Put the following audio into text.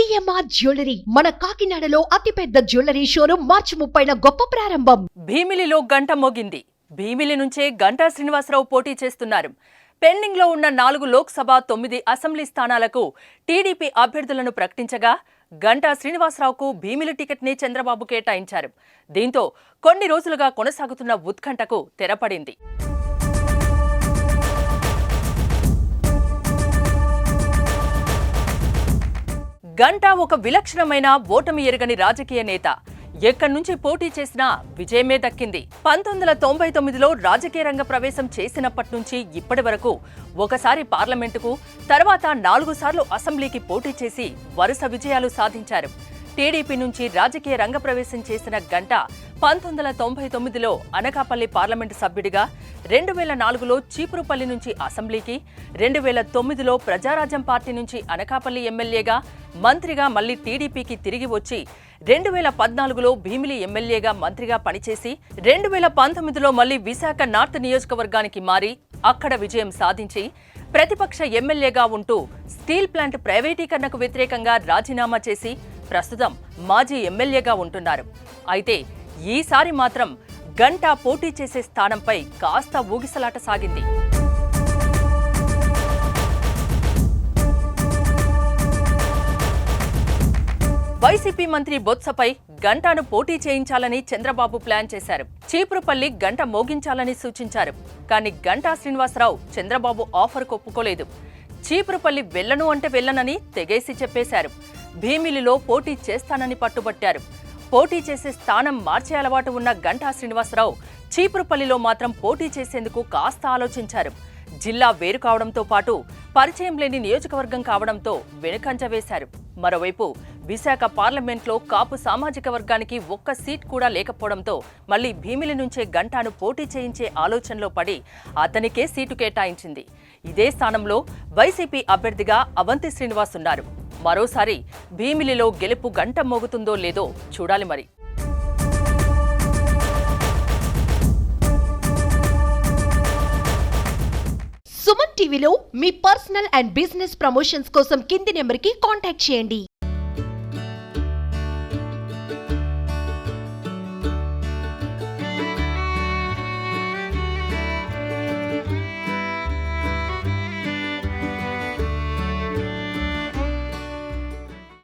CMR jewellery మన కాకినాడలో అతిపెద్ద జ్యువెలరీ షోరూం మార్చి 30న గొప్ప ప్రారంభం. భీమిలిలో గంట మోగింది. భీమిలి నుంచే గంటా శ్రీనివాసరావు పోటీ చేస్తున్నారు. పెండింగ్ లో ఉన్న 4 లోక్సభ 9 అసెంబ్లీ స్థానాలకు టీడీపీ అభ్యర్థులను ప్రకటించగా గంటా శ్రీనివాసరావుకు భీమిలి టికెట్ ని చంద్రబాబు కేటాయించారు. దీంతో కొన్ని రోజులుగా కొనసాగుతున్న ఉత్కంఠకు తెరపడింది. గంటా ఒక విలక్షణమైన ఓటమి ఎరగని రాజకీయ నేత. ఎక్కడి నుంచి పోటీ చేసినా విజయమే దక్కింది. 1999లో రాజకీయ రంగ ప్రవేశం చేసినప్పటి నుంచి ఇప్పటి వరకు ఒకసారి పార్లమెంటుకు, తర్వాత 4 సార్లు అసెంబ్లీకి పోటీ చేసి వరుస విజయాలు సాధించారు. టీడీపీ నుంచి రాజకీయ రంగ ప్రవేశం చేసిన గంటా 1999లో అనకాపల్లి పార్లమెంటు సభ్యుడిగా, 2004లో చీపురుపల్లి నుంచి అసెంబ్లీకి, 2009లో ప్రజారాజ్యం పార్టీ నుంచి అనకాపల్లి ఎమ్మెల్యేగా, మంత్రిగా మళ్లీ టీడీపీకి తిరిగి వచ్చి 2014లో భీమిలి ఎమ్మెల్యేగా మంత్రిగా పనిచేసి 2019లో మళ్లీ విశాఖ నార్త్ నియోజకవర్గానికి మారి అక్కడ విజయం సాధించి ప్రతిపక్ష ఎమ్మెల్యేగా ఉంటూ స్టీల్ ప్లాంట్ ప్రైవేటీకరణకు వ్యతిరేకంగా రాజీనామా చేసి ప్రస్తుతం మాజీ ఎమ్మెల్యేగా ఉంటున్నారు. అయితే ఈసారి మాత్రం గంటా పోటీ చేసే స్థానంపై కాస్త ఊగిసలాట సాగింది. వైసీపీ మంత్రి బొత్సపై గంటాను పోటీ చేయించాలని చంద్రబాబు ప్లాన్ చేశారు. చీపురుపల్లి గంట మోగించాలని సూచించారు. కానీ గంటా శ్రీనివాసరావు చంద్రబాబు ఆఫర్కు ఒప్పుకోలేదు. చీపురుపల్లి వెళ్లను అంటే వెళ్లనని తెగేసి చెప్పేశారు. భీమిలిలో పోటీ చేస్తానని పట్టుబట్టారు. పోటీ చేసే స్థానం మార్చే అలవాటు ఉన్న గంటా శ్రీనివాసరావు చీపురుపల్లిలో మాత్రం పోటీ చేసేందుకు కాస్త ఆలోచించారు. జిల్లా వేరు కావడంతో పాటు పరిచయం లేని నియోజకవర్గం కావడంతో వెనుకంజ వేశారు. మరోవైపు విశాఖ పార్లమెంట్లో కాపు సామాజిక వర్గానికి ఒక్క సీట్ కూడా లేకపోవడంతో మళ్లీ భీమిలి నుంచే గంటాను పోటీ చేయించే ఆలోచనలో పడి అతనికే సీటు కేటాయించింది. ఇదే స్థానంలో వైసీపీ అభ్యర్థిగా అవంతి శ్రీనివాస్ ఉన్నారు. మరోసారి భీమిలిలో గెలుపు గంట మోగుతుందో లేదో చూడాలి మరి. సుమన్ టీవీలో మీ పర్సనల్ అండ్ బిజినెస్ ప్రమోషన్స్ కోసం కింది నెంబర్కి కాంటాక్ట్ చేయండి.